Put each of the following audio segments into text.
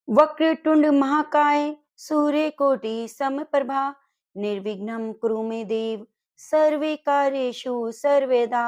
वक्रतुंड महाकाय सूर्यकोटि समप्रभा निर्विघ्नं कुरु मे देव सर्वे कार्येषु सर्वदा।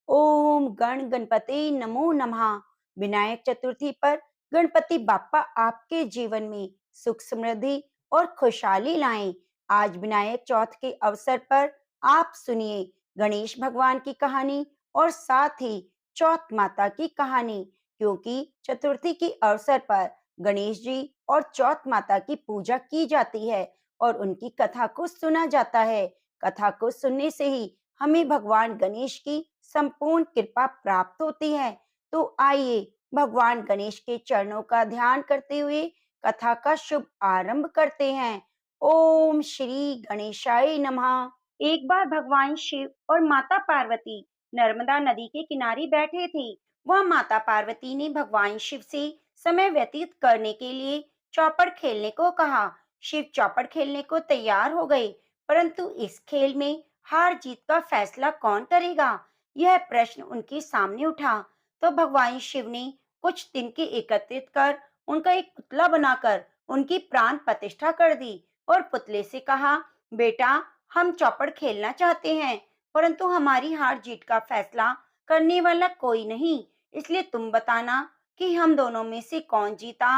ओम गण गणपति नमो नमः। विनायक चतुर्थी पर गणपति बाप्पा आपके जीवन में सुख समृद्धि और खुशहाली लाएं। आज विनायक चौथ के अवसर पर आप सुनिए गणेश भगवान की कहानी और साथ ही चौथ माता की कहानी, क्योंकि चतुर्थी के अवसर पर गणेश जी और चौथ माता की पूजा की जाती है और उनकी कथा को सुना जाता है। कथा को सुनने से ही हमें भगवान गणेश की संपूर्ण कृपा प्राप्त होती है। तो आइए भगवान गणेश के चरणों का ध्यान करते हुए कथा का शुभ आरंभ करते हैं। ओम श्री गणेशाय नमः। एक बार भगवान शिव और माता पार्वती नर्मदा नदी के किनारे बैठे थे। वह माता पार्वती ने भगवान शिव से समय व्यतीत करने के लिए चौपड़ खेलने को कहा। शिव चौपड़ खेलने को तैयार हो गए, परंतु इस खेल में हार जीत का फैसला कौन करेगा, यह प्रश्न उनके सामने उठा। तो भगवान शिव ने कुछ तिनके एकत्रित कर उनका एक पुतला बनाकर उनकी प्राण प्रतिष्ठा कर दी और पुतले से कहा, बेटा, हम चौपड़ खेलना चाहते हैं, परंतु हमारी हार जीत का फैसला करने वाला कोई नहीं, इसलिए तुम बताना कि हम दोनों में से कौन जीता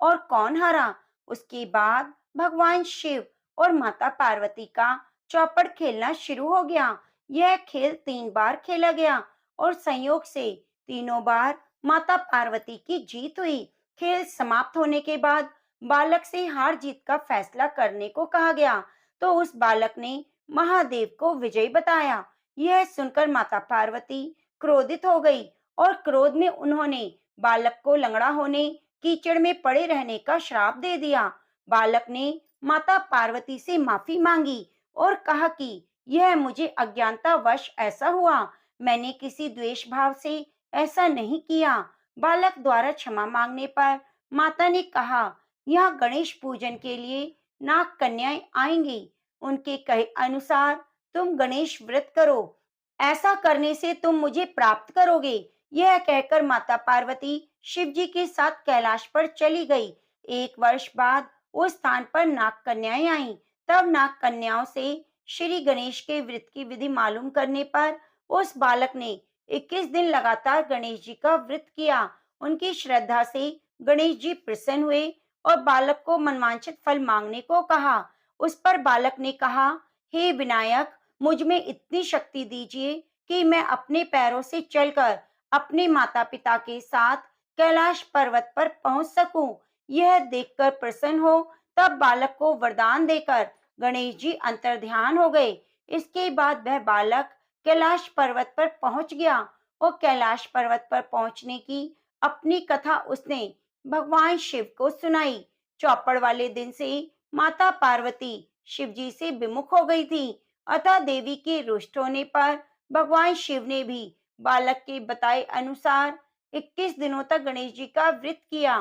और कौन हारा। उसके बाद भगवान शिव और माता पार्वती का चौपड़ खेलना शुरू हो गया। यह खेल 3 बार खेला गया और संयोग से तीनों बार माता पार्वती की जीत हुई। खेल समाप्त होने के बाद बालक से हार जीत का फैसला करने को कहा गया, तो उस बालक ने महादेव को विजयी बताया। यह सुनकर माता पार्वती क्रोधित हो गई और क्रोध में उन्होंने बालक को लंगड़ा होने, कीचड़ में पड़े रहने का श्राप दे दिया। बालक ने माता पार्वती से माफी मांगी और कहा कि यह मुझे अज्ञानतावश ऐसा हुआ, मैंने किसी द्वेष भाव से ऐसा नहीं किया। बालक द्वारा क्षमा मांगने पर माता ने कहा, यहाँ गणेश पूजन के लिए नाग कन्याएं आएंगी, उनके कहे अनुसार तुम गणेश व्रत करो, ऐसा करने से तुम मुझे प्राप्त करोगे। यह कहकर माता पार्वती शिव जी के साथ कैलाश पर चली गई। 1 वर्ष बाद उस स्थान पर नाग कन्याएं आईं। तब नाग कन्याओं से श्री गणेश के व्रत की विधि मालूम करने पर उस बालक ने 21 दिन लगातार गणेश जी का व्रत किया। उनकी श्रद्धा से गणेश जी प्रसन्न हुए और बालक को मनवांछित फल मांगने को कहा। उस पर बालक ने कहा, हे विनायक, मुझ में इतनी शक्ति दीजिए कि मैं अपने पैरों से चलकर अपने माता पिता के साथ कैलाश पर्वत पर पहुंच सकूं। यह देखकर प्रसन्न हो तब बालक को वरदान देकर गणेश जी अंतर्ध्यान हो गए। इसके बाद वह बालक कैलाश पर्वत पर पहुंच गया और कैलाश पर्वत पर पहुंचने की अपनी कथा उसने भगवान शिव को सुनाई। चौपड़ वाले दिन से माता पार्वती शिव जी से विमुख हो गई थी, अतः देवी के रुष्ट होने पर भगवान शिव ने भी बालक के बताए अनुसार 21 दिनों तक गणेश जी का व्रत किया।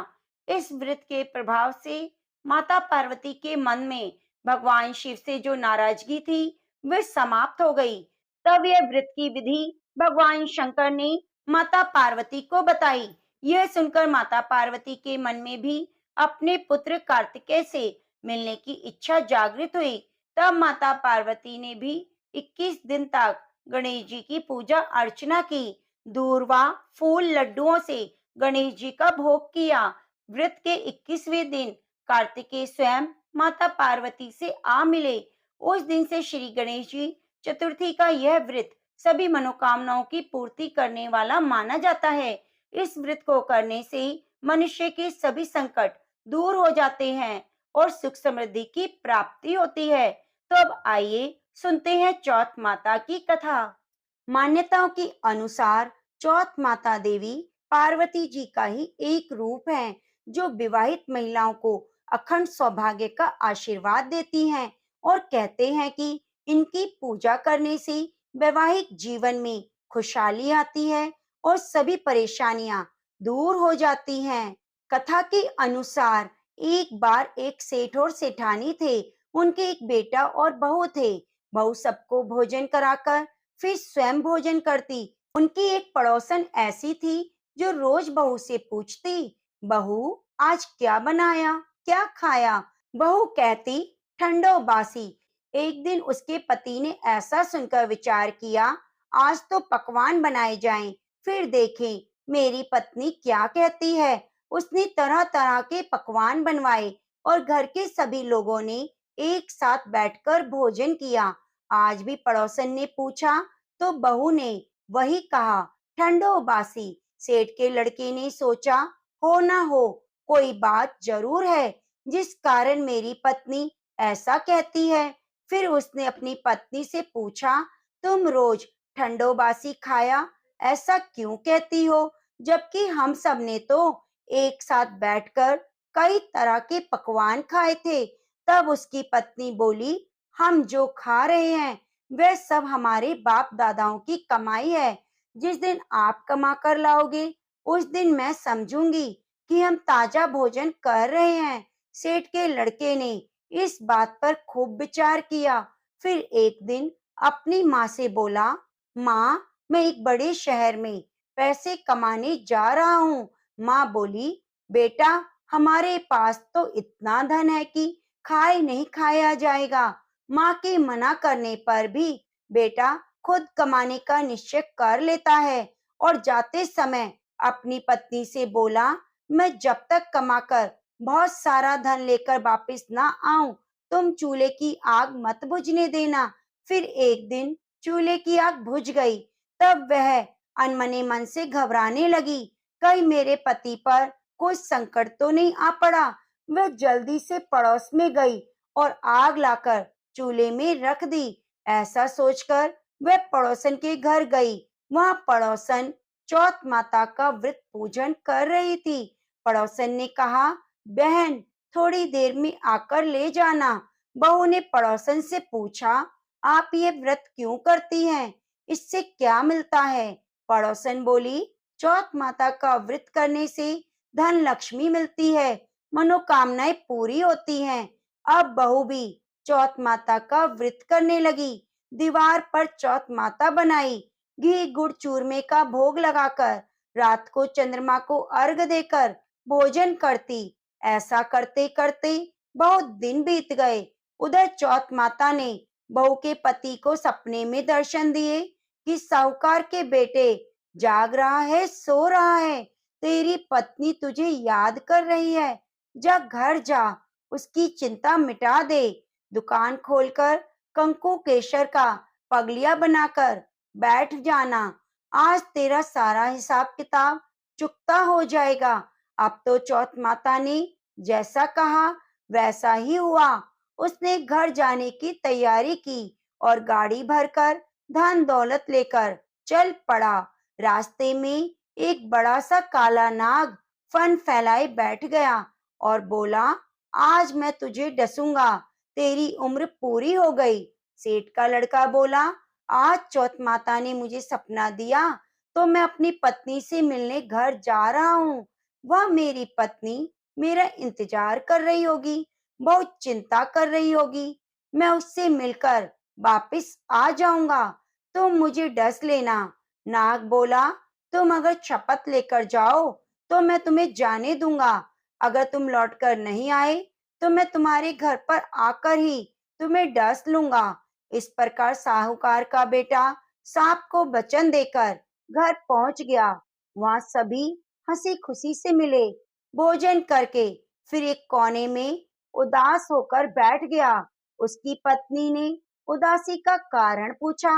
इस व्रत के प्रभाव से माता पार्वती के मन में भगवान शिव से जो नाराजगी थी वह समाप्त हो गई। तब यह व्रत की विधि भगवान शंकर ने माता पार्वती को बताई। यह सुनकर माता पार्वती के मन में भी अपने पुत्र कार्तिकेय से मिलने की इच्छा जागृत हुई। तब माता पार्वती ने भी 21 दिन तक गणेश जी की पूजा अर्चना की। दूर्वा फूल लड्डुओं से गणेश जी का भोग किया। व्रत के 21वें दिन कार्तिकेय स्वयं माता पार्वती से आ मिले। उस दिन से श्री गणेश जी चतुर्थी का यह व्रत सभी मनोकामनाओं की पूर्ति करने वाला माना जाता है। इस व्रत को करने से मनुष्य के सभी संकट दूर हो जाते हैं और सुख समृद्धि की प्राप्ति होती है। तो अब आइए सुनते हैं चौथ माता की कथा। मान्यताओं के अनुसार चौथ माता देवी पार्वती जी का ही एक रूप है, जो विवाहित महिलाओं को अखंड सौभाग्य का आशीर्वाद देती हैं और कहते हैं कि इनकी पूजा करने से वैवाहिक जीवन में खुशहाली आती है और सभी परेशानियां दूर हो जाती हैं। कथा के अनुसार एक बार एक सेठ और सेठानी थे। उनके एक बेटा और बहू थे। बहू सबको भोजन कराकर फिर स्वयं भोजन करती। उनकी एक पड़ोसन ऐसी थी जो रोज बहू से पूछती, बहू, आज क्या बनाया, क्या खाया? बहू कहती, ठंडो बासी। एक दिन उसके पति ने ऐसा सुनकर विचार किया, आज तो पकवान बनाए जाएं, फिर देखें मेरी पत्नी क्या कहती है। उसने तरह तरह के पकवान बनवाए और घर के सभी लोगों ने एक साथ बैठकर भोजन किया। आज भी पड़ोसन ने पूछा तो बहू ने वही कहा, ठंडो बासी। सेठ के लड़के ने सोचा, हो ना हो, कोई बात जरूर है जिस कारण मेरी पत्नी ऐसा कहती है। फिर उसने अपनी पत्नी से पूछा, तुम रोज ठंडो बासी खाया ऐसा क्यों कहती हो, जबकि हम सब ने तो एक साथ बैठकर कई तरह के पकवान खाए थे। तब उसकी पत्नी बोली, हम जो खा रहे हैं वह सब हमारे बाप दादाओं की कमाई है। जिस दिन आप कमा कर लाओगे उस दिन मैं समझूंगी कि हम ताजा भोजन कर रहे हैं। सेठ के लड़के ने इस बात पर खूब विचार किया। फिर एक दिन अपनी माँ से बोला, माँ, मैं एक बड़े शहर में पैसे कमाने जा रहा हूँ। माँ बोली, बेटा, हमारे पास तो इतना धन है कि खाए नहीं खाया जाएगा। माँ के मना करने पर भी बेटा खुद कमाने का निश्चय कर लेता है और जाते समय अपनी पत्नी से बोला, मैं जब तक कमाकर बहुत सारा धन लेकर वापस ना आऊं, तुम चूल्हे की आग मत बुझने देना। फिर एक दिन चूल्हे की आग बुझ गई। तब वह अनमने मन से घबराने लगी, कहीं मेरे पति पर कोई संकट तो नहीं आ पड़ा। वह जल्दी से पड़ोस में गई और आग लाकर चूल्हे में रख दी। ऐसा सोचकर वह पड़ोसन के घर गई। वहां पड़ोसन चौथ माता का व्रत पूजन कर रही थी। पड़ोसन ने कहा, बहन, थोड़ी देर में आकर ले जाना। बहू ने पड़ोसन से पूछा, आप ये व्रत क्यों करती हैं? इससे क्या मिलता है? पड़ोसन बोली, चौथ माता का व्रत करने से धन लक्ष्मी मिलती है, मनोकामनाएं पूरी होती हैं। अब बहू भी चौथ माता का व्रत करने लगी। दीवार पर चौथ माता बनाई, घी गुड़ चूरमे का भोग लगाकर रात को चंद्रमा को अर्घ देकर भोजन करती। ऐसा करते करते बहुत दिन बीत गए। उधर चौथ माता ने बहू के पति को सपने में दर्शन दिए कि साहूकार के बेटे, जाग रहा है, सो रहा है, तेरी पत्नी तुझे याद कर रही है, जा घर जा, उसकी चिंता मिटा दे। दुकान खोलकर कंकु केशर का पगलिया बनाकर बैठ जाना। आज तेरा सारा हिसाब किताब चुकता हो जाएगा। अब तो चौथ माता ने जैसा कहा वैसा ही हुआ। उसने घर जाने की तैयारी की और गाड़ी भरकर धन दौलत लेकर चल पड़ा। रास्ते में एक बड़ा सा काला नाग फन फैलाए बैठ गया और बोला, आज मैं तुझे डसूंगा, तेरी उम्र पूरी हो गई। सेठ का लड़का बोला, आज चौथ माता ने मुझे सपना दिया तो मैं अपनी पत्नी से मिलने घर जा रहा हूँ। वह मेरी पत्नी मेरा इंतजार कर रही होगी, बहुत चिंता कर रही होगी। मैं उससे मिलकर वापिस आ जाऊंगा, तुम मुझे डस लेना। नाग बोला, तुम अगर शपथ लेकर जाओ तो मैं तुम्हें जाने दूंगा, अगर तुम लौटकर नहीं आए तो मैं तुम्हारे घर पर आकर ही तुम्हें डस लूंगा। इस प्रकार साहूकार का बेटा सांप को वचन देकर घर पहुंच गया। वहां सभी हंसी खुशी से मिले। भोजन करके फिर एक कोने में उदास होकर बैठ गया। उसकी पत्नी ने उदासी का कारण पूछा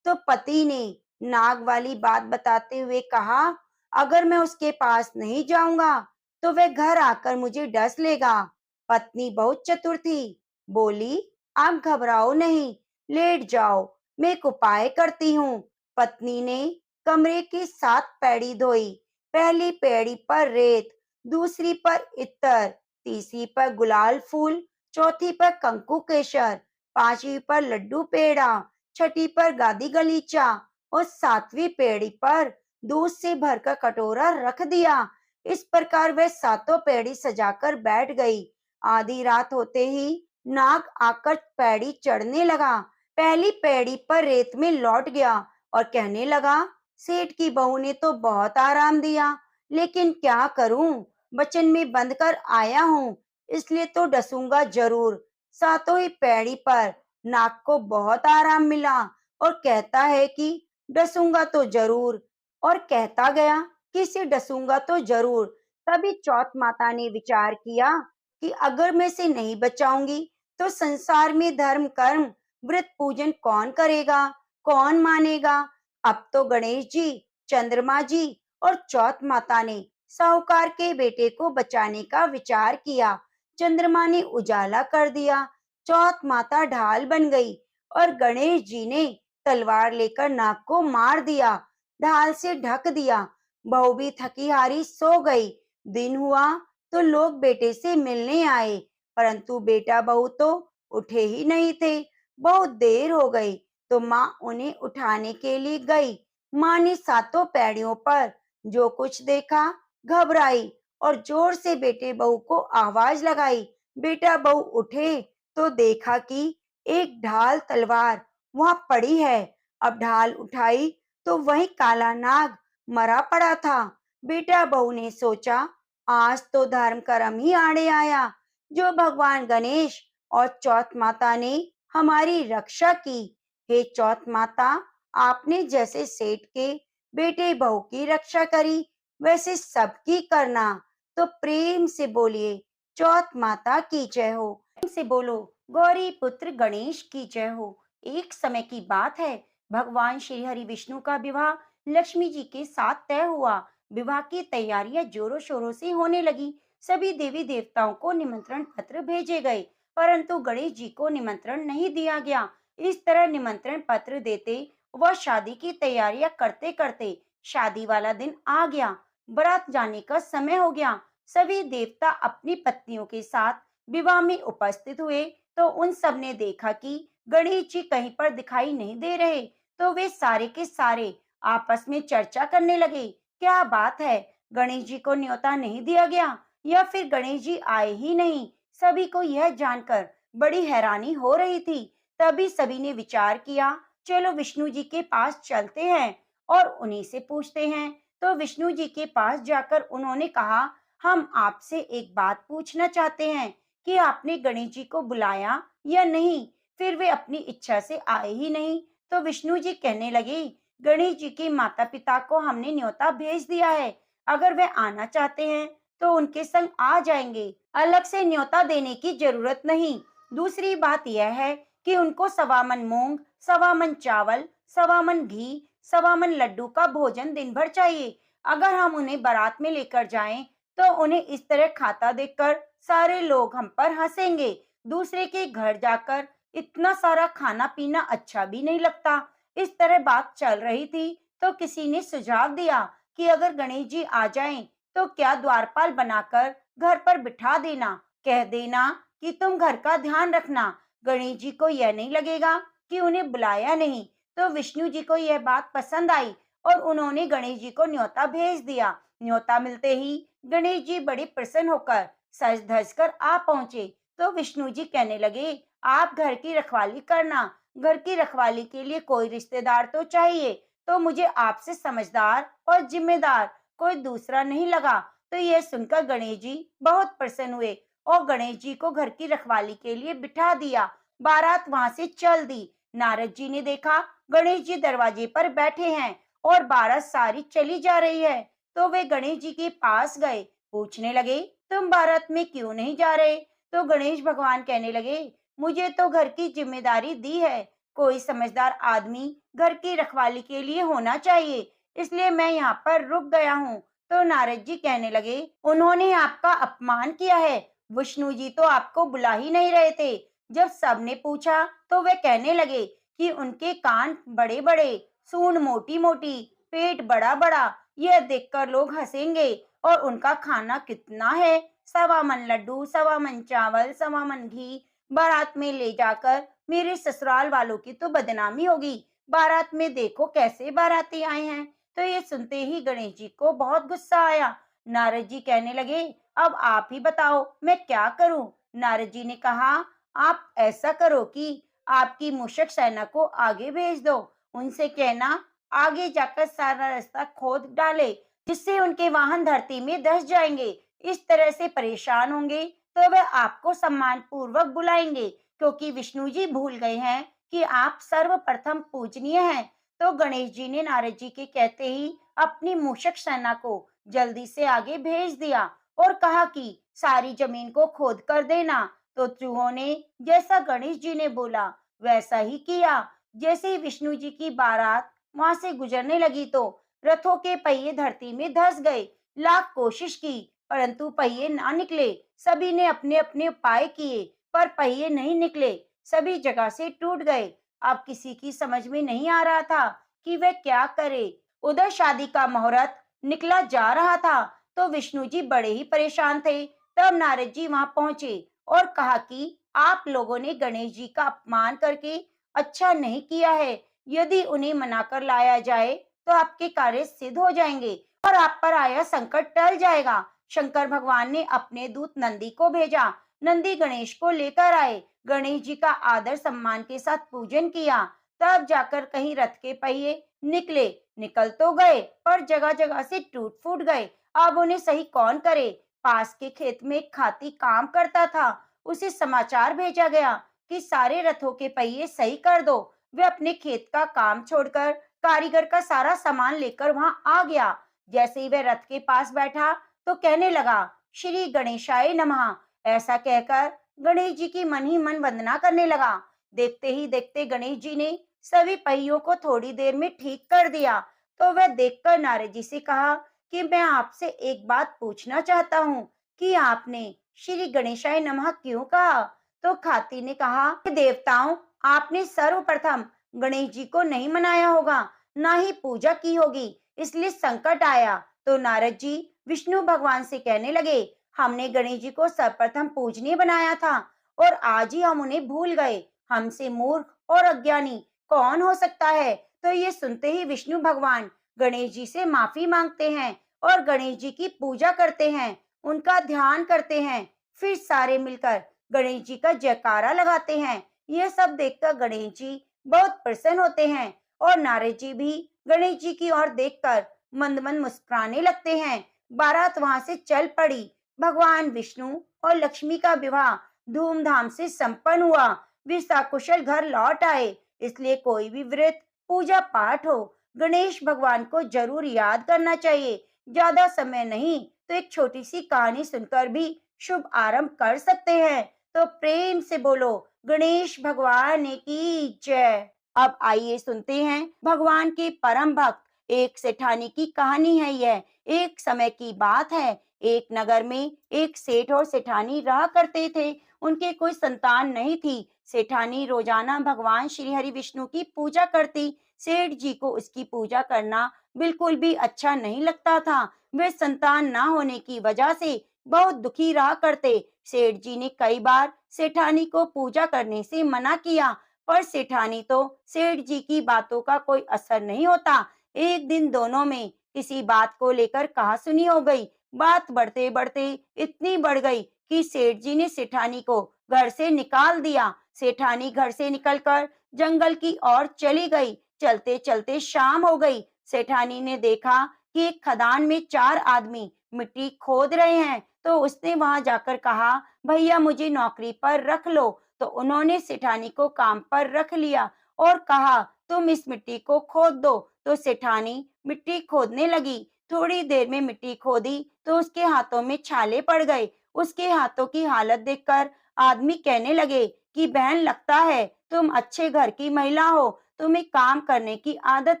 तो पति ने नाग वाली बात बताते हुए कहा, अगर मैं उसके पास नहीं जाऊंगा तो वह घर आकर मुझे डस लेगा। पत्नी बहुत चतुर थी, बोली, आप घबराओ नहीं, लेट जाओ, मैं एक उपाय करती हूँ। पत्नी ने कमरे की 7 पैड़ी धोई। पहली पैड़ी पर रेत, दूसरी पर इत्तर, तीसरी पर गुलाल फूल, चौथी पर कंकु केशर, पांचवी पर लड्डू पेड़ा, छठी पर गादी गलीचा और 7वीं पैड़ी पर दूध से भरकर कटोरा रख दिया। इस प्रकार वह सातों पैड़ी सजाकर बैठ गई। आधी रात होते ही नाग आकर पैड़ी चढ़ने लगा। पहली पैड़ी पर रेत में लौट गया और कहने लगा, सेठ की बहू ने तो बहुत आराम दिया, लेकिन क्या करूं, वचन में बंध कर आया हूँ, इसलिए तो डसूंगा जरूर। सातों ही पैड़ी पर नाग को बहुत आराम मिला और कहता है कि डसूंगा तो जरूर, और कहता गया कि इसे डसूंगा तो जरूर। तभी चौथ माता ने विचार किया कि अगर मैं इसे नहीं बचाऊंगी तो संसार में धर्म कर्म व्रत पूजन कौन करेगा, कौन मानेगा। अब तो गणेश जी, चंद्रमा जी और चौथ माता ने साहूकार के बेटे को बचाने का विचार किया। चंद्रमा ने उजाला कर दिया, चौथ माता ढाल बन गई और गणेश जी ने तलवार लेकर नाग को मार दिया, ढाल से ढक दिया। बहू भी थकी हारी सो गई। दिन हुआ तो लोग बेटे से मिलने आए, परंतु बेटा बहू तो उठे ही नहीं थे। बहुत देर हो गई तो माँ उन्हें उठाने के लिए गई। माँ ने सातों पैड़ियों पर जो कुछ देखा, घबराई और जोर से बेटे बहू को आवाज लगाई। बेटा बहू उठे तो देखा कि एक ढाल तलवार वहां पड़ी है। अब ढाल उठाई तो वही काला नाग मरा पड़ा था। बेटा बहू ने सोचा, आज तो धर्म कर्म ही आड़े आया। जो भगवान गणेश और चौथ माता ने हमारी रक्षा की। हे चौथ माता, आपने जैसे सेठ के बेटे बहू की रक्षा करी, वैसे सबकी करना। तो प्रेम से बोलिए, चौथ माता की जय हो। प्रेम से बोलो, गौरी पुत्र गणेश की जय हो। एक समय की बात है, भगवान श्री हरि विष्णु का विवाह लक्ष्मी जी के साथ तय हुआ। विवाह की तैयारियां जोरों शोरों से होने लगी। सभी देवी देवताओं को निमंत्रण पत्र भेजे गए, परंतु गणेश जी को निमंत्रण नहीं दिया गया। इस तरह निमंत्रण पत्र देते वह शादी की तैयारियां करते करते शादी वाला दिन आ गया। बारात जाने का समय हो गया। सभी देवता अपनी पत्नियों के साथ विवाह में उपस्थित हुए तो उन सब ने देखा कि गणेश जी कहीं पर दिखाई नहीं दे रहे। तो वे सारे के सारे आपस में चर्चा करने लगे, क्या बात है, गणेश जी को न्योता नहीं दिया गया या फिर गणेश जी आए ही नहीं। सभी को यह जानकर बड़ी हैरानी हो रही थी। तभी सभी ने विचार किया, चलो विष्णु जी के पास चलते हैं और उन्हीं से पूछते हैं। तो विष्णु जी के पास जाकर उन्होंने कहा, हम आपसे एक बात पूछना चाहते हैं कि आपने गणेश जी को बुलाया या नहीं। फिर वे अपनी इच्छा से आए ही नहीं। तो विष्णु जी कहने लगे, गणेश जी के माता पिता को हमने न्योता भेज दिया है, अगर वे आना चाहते हैं तो उनके संग आ जाएंगे, अलग से न्योता देने की जरूरत नहीं। दूसरी बात यह है कि उनको 1.25 मन मूंग, 1.25 मन चावल, 1.25 मन घी, 1.25 मन लड्डू का भोजन दिन भर चाहिए। अगर हम उन्हें बारात में लेकर जाएं तो उन्हें इस तरह खाता देखकर सारे लोग हम पर हंसेंगे। दूसरे के घर जाकर इतना सारा खाना पीना अच्छा भी नहीं लगता। इस तरह बात चल रही थी तो किसी ने सुझाव दिया कि अगर गणेश जी आ जाएं तो क्या द्वारपाल बनाकर घर पर बिठा देना, कह देना कि तुम घर का ध्यान रखना। गणेश जी को यह नहीं लगेगा कि उन्हें बुलाया नहीं। तो विष्णु जी को यह बात पसंद आई और उन्होंने गणेश जी को न्योता भेज दिया। न्योता मिलते ही गणेश जी बड़े प्रसन्न होकर सज धज कर आ पहुंचे। तो विष्णु जी कहने लगे, आप घर की रखवाली करना। घर की रखवाली के लिए कोई रिश्तेदार तो चाहिए, तो मुझे आपसे समझदार और जिम्मेदार कोई दूसरा नहीं लगा। तो यह सुनकर गणेश जी बहुत प्रसन्न हुए और गणेश जी को घर की रखवाली के लिए बिठा दिया। बारात वहां से चल दी। नारद जी ने देखा गणेश जी दरवाजे पर बैठे हैं और बारात सारी चली जा रही है। तो वे गणेश जी के पास गए, पूछने लगे, तुम बारात में क्यों नहीं जा रहे। तो गणेश भगवान कहने लगे, मुझे तो घर की जिम्मेदारी दी है, कोई समझदार आदमी घर की रखवाली के लिए होना चाहिए, इसलिए मैं यहाँ पर रुक गया हूँ। तो नारद जी कहने लगे, उन्होंने आपका अपमान किया है, विष्णु जी तो आपको बुला ही नहीं रहे थे। जब सबने पूछा तो वे कहने लगे कि उनके कान बड़े बड़े, सूंड मोटी मोटी, पेट बड़ा बड़ा, यह देखकर लोग हंसेंगे। और उनका खाना कितना है, 1.25 मन लड्डू, 1.25 मन चावल, 1.25 मन घी। बारात में ले जाकर मेरे ससुराल वालों की तो बदनामी होगी। बारात में देखो कैसे बाराती आए हैं। तो ये सुनते ही गणेश जी को बहुत गुस्सा आया। नारद जी कहने लगे, अब आप ही बताओ मैं क्या करूं। नारद जी ने कहा, आप ऐसा करो कि आपकी मूषक सेना को आगे भेज दो। उनसे कहना आगे जाकर सारा रास्ता खोद डाले, जिससे उनके वाहन धरती में धंस जाएंगे। इस तरह से परेशान होंगे तो वह आपको सम्मान पूर्वक बुलाएंगे, क्योंकि विष्णु जी भूल गए हैं कि आप सर्वप्रथम पूजनीय हैं। तो गणेश जी ने नारद जी के कहते ही अपनी मूषक सेना को जल्दी से आगे भेज दिया और कहा कि सारी जमीन को खोद कर देना। तो चूहों ने जैसा गणेश जी ने बोला वैसा ही किया। जैसे ही विष्णु जी की बारात वहां से गुजरने लगी तो रथों के पहिए धरती में धंस गए। लाख कोशिश की परंतु पहिए ना निकले। सभी ने अपने अपने उपाय किए पर पहिए नहीं निकले, सभी जगह से टूट गए। अब किसी की समझ में नहीं आ रहा था कि वह क्या करे। उधर शादी का मुहूर्त निकला जा रहा था तो विष्णु जी बड़े ही परेशान थे। तब नारद जी वहां पहुंचे और कहा कि आप लोगों ने गणेश जी का अपमान करके अच्छा नहीं किया है। यदि उन्हें मनाकर लाया जाए तो आपके कार्य सिद्ध हो जाएंगे और आप पर आया संकट टल जाएगा। शंकर भगवान ने अपने दूत नंदी को भेजा। नंदी गणेश को लेकर आए। गणेश जी का आदर सम्मान के साथ पूजन किया। तब जाकर कहीं रथ के पहिए निकले। निकल तो गए पर जगह जगह से टूट फूट गए। अब उन्हें सही कौन करे। पास के खेत में एक खाती काम करता था। उसे समाचार भेजा गया कि सारे रथों के पहिए सही कर दो। वे अपने खेत का काम छोड़कर कारीगर का सारा सामान लेकर वहां आ गया। जैसे ही वह रथ के पास बैठा तो कहने लगा, श्री गणेशाय नमः। ऐसा कहकर गणेश जी की मन ही मन वंदना करने लगा। देखते ही देखते गणेश जी ने सभी पहियों को थोड़ी देर में ठीक कर दिया। तो वह देखकर नारद जी से कहा कि मैं आपसे एक बात पूछना चाहता हूँ कि आपने श्री गणेशाय नमः क्यों कहा। तो खाती ने कहा कि देवताओं, आपने सर्वप्रथम गणेश जी को नहीं मनाया होगा, ना ही पूजा की होगी, इसलिए संकट आया। तो नारद जी विष्णु भगवान से कहने लगे, हमने गणेश जी को सर्वप्रथम पूजनीय बनाया था और आज ही हम उन्हें भूल गए। हमसे मूर्ख और अज्ञानी कौन हो सकता है। तो ये सुनते ही विष्णु भगवान गणेश जी से माफी मांगते हैं और गणेश जी की पूजा करते हैं, उनका ध्यान करते हैं। फिर सारे मिलकर गणेश जी का जयकारा लगाते हैं। यह सब देखकर गणेश जी बहुत प्रसन्न होते हैं और नारद जी भी गणेश जी की ओर देखकर मंद मंद मुस्कुराने लगते हैं। बारात वहां से चल पड़ी। भगवान विष्णु और लक्ष्मी का विवाह धूमधाम से संपन्न हुआ। वे सकुशल घर लौट आए। इसलिए कोई भी व्रत पूजा पाठ हो, गणेश भगवान को जरूर याद करना चाहिए। ज्यादा समय नहीं तो एक छोटी सी कहानी सुनकर भी शुभ आरंभ कर सकते हैं। तो प्रेम से बोलो गणेश भगवान की जय। अब आइए सुनते हैं भगवान के परम भक्त एक सेठानी की कहानी है। यह एक समय की बात है। एक नगर में एक सेठ और सेठानी रहा करते थे। उनके कोई संतान नहीं थी। सेठानी रोजाना भगवान श्री हरि विष्णु की पूजा करती। सेठ जी को उसकी पूजा करना बिल्कुल भी अच्छा नहीं लगता था। वे संतान न होने की वजह से बहुत दुखी रहा करते। सेठ जी ने कई बार सेठानी को पूजा करने से मना किया, पर सेठानी तो सेठ जी की बातों का कोई असर नहीं होता। एक दिन दोनों में किसी बात को लेकर कहासुनी हो गई। बात बढ़ते बढ़ते इतनी बढ़ गई कि सेठ जी ने सेठानी को घर से निकाल दिया। सेठानी घर से निकलकर जंगल की ओर चली गई। चलते चलते शाम हो गई। सेठानी ने देखा कि एक खदान में चार आदमी मिट्टी खोद रहे हैं। तो उसने वहां जाकर कहा, भैया मुझे नौकरी पर रख लो। तो उन्होंने सेठानी को काम पर रख लिया और कहा, तुम इस मिट्टी को खोद दो। तो सेठानी मिट्टी खोदने लगी। थोड़ी देर में मिट्टी खोदी तो उसके हाथों में छाले पड़ गए। उसके हाथों की हालत देखकर आदमी कहने लगे कि बहन, लगता है तुम अच्छे घर की महिला हो, तुम्हें काम करने की आदत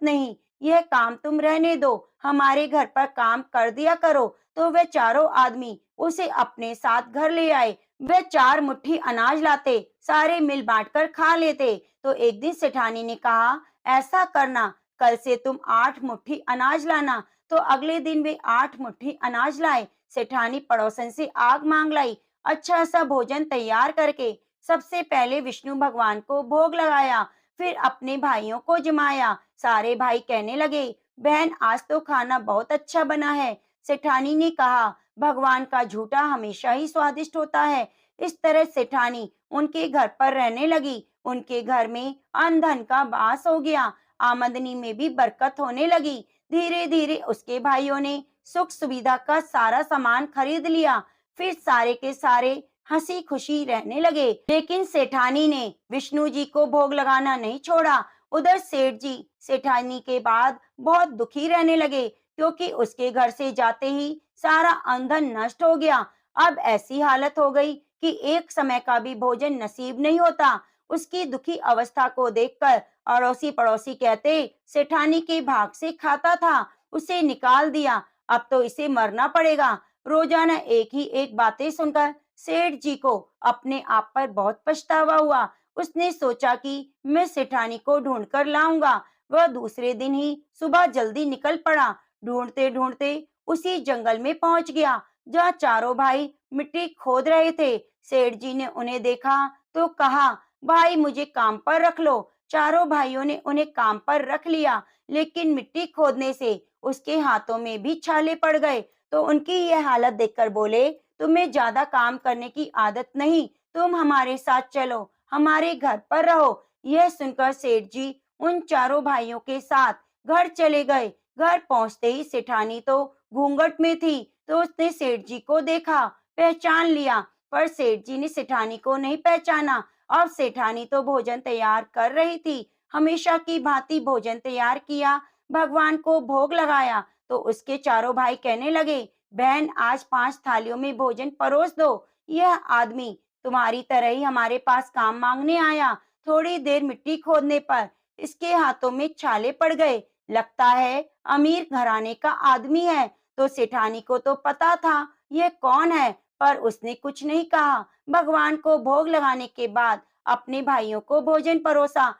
नहीं। यह काम तुम रहने दो, हमारे घर पर काम कर दिया करो। तो वे चारों आदमी उसे अपने साथ घर ले आए। वे चार मुट्ठी अनाज लाते, सारे मिल बांटकर खा लेते। तो एक दिन सेठानी ने कहा, ऐसा करना, कल से तुम 8 मुट्ठी अनाज लाना। तो अगले दिन वे 8 मुट्ठी अनाज लाए। सेठानी पड़ोसन से आग मांग लाई। अच्छा सा भोजन तैयार करके सबसे पहले विष्णु भगवान को भोग लगाया, फिर अपने भाइयों को जमाया। सारे भाई कहने लगे, बहन आज तो खाना बहुत अच्छा बना है। सेठानी ने कहा, भगवान का झूठा हमेशा ही स्वादिष्ट होता है। इस तरह सेठानी उनके घर पर रहने लगी। उनके घर में अन्न धन का वास हो गया। आमदनी में भी बरकत होने लगी। धीरे धीरे उसके भाइयों ने सुख सुविधा का सारा सामान खरीद लिया। फिर सारे के सारे हंसी खुशी रहने लगे। लेकिन सेठानी ने विष्णु जी को भोग लगाना नहीं छोड़ा। उधर सेठ जी सेठानी के बाद बहुत दुखी रहने लगे, क्योंकि उसके घर से जाते ही सारा अंधन नष्ट हो गया। अब ऐसी हालत हो गई कि एक समय का भी भोजन नसीब नहीं होता। उसकी दुखी अवस्था को देखकर अड़ोसी पड़ोसी कहते, सेठानी के भाग से खाता था, उसे निकाल दिया, अब तो इसे मरना पड़ेगा। रोजाना एक ही एक बातें सुनकर सेठ जी को अपने आप पर बहुत पछतावा हुआ। उसने सोचा कि मैं सेठानी को ढूंढ कर लाऊंगा। वह दूसरे दिन ही सुबह जल्दी निकल पड़ा। ढूंढते ढूंढते उसी जंगल में पहुंच गया, जहाँ चारों भाई मिट्टी खोद रहे थे। सेठ जी ने उन्हें देखा तो कहा, भाई मुझे काम पर रख लो। चारों भाइयों ने उन्हें काम पर रख लिया, लेकिन मिट्टी खोदने से उसके हाथों में भी छाले पड़ गए। तो उनकी यह हालत देखकर बोले, तुम्हें ज्यादा काम करने की आदत नहीं, तुम हमारे साथ चलो, हमारे घर पर रहो। यह सुनकर सेठ जी उन चारों भाइयों के साथ घर चले गए। घर पहुंचते ही सेठानी तो घूंघट में थी, तो उसने सेठ जी को देखा, पहचान लिया, पर सेठ जी ने सेठानी को नहीं पहचाना। अब सेठानी तो भोजन तैयार कर रही थी। हमेशा की भांति भोजन तैयार किया, भगवान को भोग लगाया। तो उसके चारों भाई कहने लगे, बहन आज 5 थालियों में भोजन परोस दो। यह आदमी तुम्हारी तरह ही हमारे पास काम मांगने आया। थोड़ी देर मिट्टी खोदने पर इसके हाथों में छाले पड़ गए। लगता है अमीर घराने का आदमी है। तो सेठानी को तो पता था यह कौन है, पर उसने कुछ नहीं कहा। भगवान को भोग लगाने के बाद अपने भाइयों को भोजन परोसा,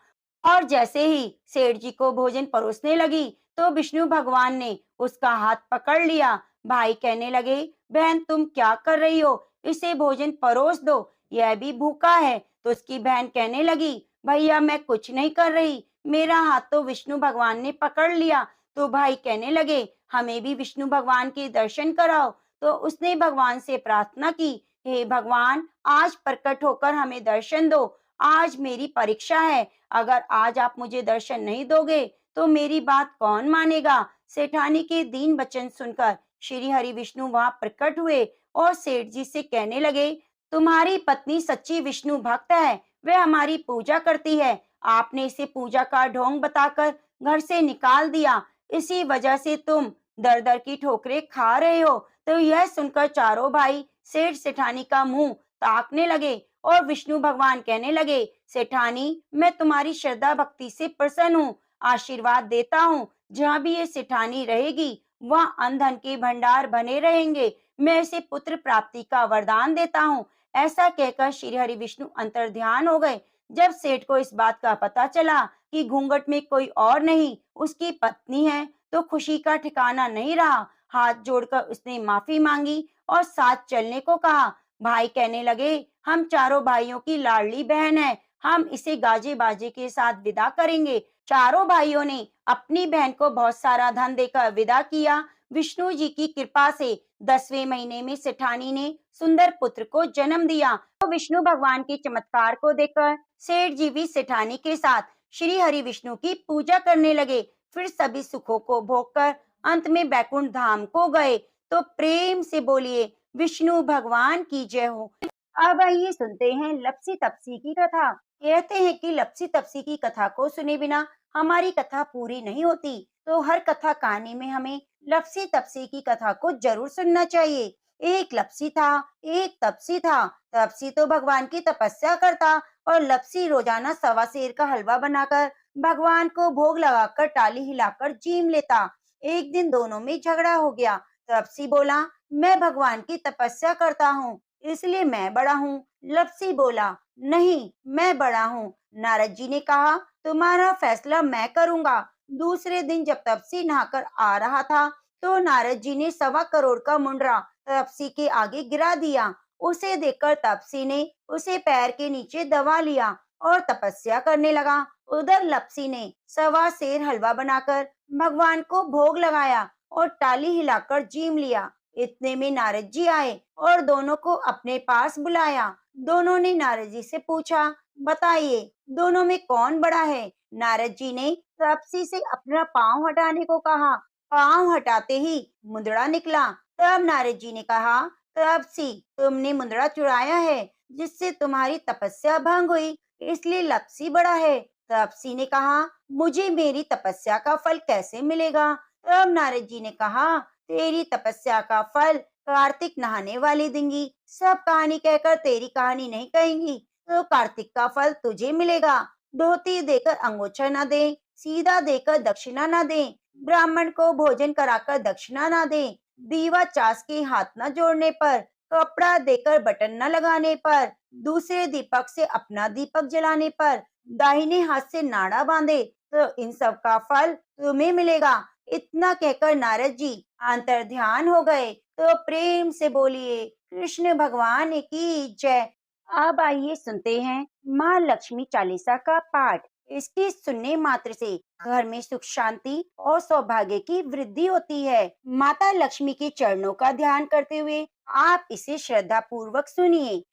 और जैसे ही सेठ जी को भोजन परोसने लगी तो विष्णु भगवान ने उसका हाथ पकड़ लिया। भाई कहने लगे, बहन तुम क्या कर रही हो, इसे भोजन परोस दो, यह भी भूखा है। तो उसकी बहन कहने लगी, भैया मैं कुछ नहीं कर रही, मेरा हाथ तो विष्णु भगवान ने पकड़ लिया। तो भाई कहने लगे, हमें भी विष्णु भगवान के दर्शन कराओ। तो उसने भगवान से प्रार्थना की, हे भगवान आज प्रकट होकर हमें दर्शन दो, आज मेरी परीक्षा है, अगर आज आप मुझे दर्शन नहीं दोगे तो मेरी बात कौन मानेगा। सेठानी के दीन वचन सुनकर श्री हरि विष्णु वहां प्रकट हुए और सेठ जी से कहने लगे, तुम्हारी पत्नी सच्ची विष्णु भक्त है, वह हमारी पूजा करती है। आपने इसे पूजा का ढोंग बताकर घर से निकाल दिया, इसी वजह से तुम दर दर की ठोकरें खा रहे हो। तो यह सुनकर चारों भाई सेठ सेठानी का मुंह ताकने लगे और विष्णु भगवान कहने लगे, सेठानी मैं तुम्हारी श्रद्धा भक्ति से प्रसन्न हूँ, आशीर्वाद देता हूँ, जहाँ भी ये सेठानी रहेगी वहाँ अन्न धन के भंडार बने रहेंगे। मैं इसे पुत्र प्राप्ति का वरदान देता हूँ। ऐसा कहकर श्री हरि विष्णु अंतर्ध्यान हो गए। जब सेठ को इस बात का पता चला कि घूंघट में कोई और नहीं उसकी पत्नी है, तो खुशी का ठिकाना नहीं रहा। हाथ जोड़कर उसने माफी मांगी और साथ चलने को कहा। भाई कहने लगे, हम चारों भाइयों की लाडली बहन है, हम इसे गाजे बाजे के साथ विदा करेंगे। चारों भाइयों ने अपनी बहन को बहुत सारा धन देकर विदा किया। विष्णु जी की कृपा से 10वें महीने में सेठानी ने सुंदर पुत्र को जन्म दिया। तो विष्णु भगवान के चमत्कार को देखकर सेठ जी भी सेठानी के साथ श्री हरि विष्णु की पूजा करने लगे। फिर सभी सुखों को भोग कर अंत में बैकुंठ धाम को गए। तो प्रेम से बोलिए विष्णु भगवान की जय हो। अब आइए सुनते हैं लपसी तपसी की कथा। कहते हैं कि लपसी तपसी की कथा को सुने बिना हमारी कथा पूरी नहीं होती, तो हर कथा कहानी में हमें लपसी तपसी की कथा को जरूर सुनना चाहिए। एक लपसी था, एक तपसी था। तपसी तो भगवान की तपस्या करता और लपसी रोजाना सवा सेर का हलवा बनाकर भगवान को भोग लगाकर टाली हिलाकर जीम लेता। एक दिन दोनों में झगड़ा हो गया। तपसी बोला, मैं भगवान की तपस्या करता हूँ, इसलिए मैं बड़ा हूँ। लपसी बोला, नहीं मैं बड़ा हूँ। नारद जी ने कहा, तुम्हारा फैसला मैं करूंगा। दूसरे दिन जब तपसी नहाकर आ रहा था तो नारद जी ने 1.25 करोड़ का मुंडरा तपसी के आगे गिरा दिया। उसे देखकर तपसी ने उसे पैर के नीचे दबा लिया और तपस्या करने लगा। उधर लपसी ने 1.25 सेर हलवा बनाकर भगवान को भोग लगाया और टाली हिलाकर जीम लिया। इतने में नारद जी आए और दोनों को अपने पास बुलाया। दोनों ने नारद जी से पूछा, बताइए दोनों में कौन बड़ा है। नारद जी ने तपसी से अपना पांव हटाने को कहा पांव हटाते ही मुंदड़ा निकला। तब नारद जी ने कहा, तब से तुमने मुंदड़ा चुराया है, जिससे तुम्हारी तपस्या भंग हुई, इसलिए लपसी बड़ा है। तपसी ने कहा, मुझे मेरी तपस्या का फल कैसे मिलेगा? तब नारद जी ने कहा, तेरी तपस्या का फल कार्तिक नहाने वाले देंगी। सब कहानी कहकर तेरी कहानी नहीं कहेंगी, तो कार्तिक का फल तुझे मिलेगा। धोती देकर अंगोछा न दे, सीधा देकर दक्षिणा न दे, ब्राह्मण को भोजन कराकर दक्षिणा न दे, दीवा चास के हाथ न जोड़ने पर, कपड़ा देकर बटन न लगाने पर, दूसरे दीपक से अपना दीपक जलाने पर, दाहिने हाथ से नाड़ा बांधे, तो इन सब का फल तुम्हें मिलेगा। इतना कहकर नारद जी अंतर ध्यान हो गए। तो प्रेम से बोलिए कृष्ण भगवान की जय। अब आइए सुनते हैं माँ लक्ष्मी चालीसा का पाठ। इसके सुनने मात्र से घर में सुख शांति और सौभाग्य की वृद्धि होती है। माता लक्ष्मी के चरणों का ध्यान करते हुए आप इसे श्रद्धा पूर्वक सुनिए।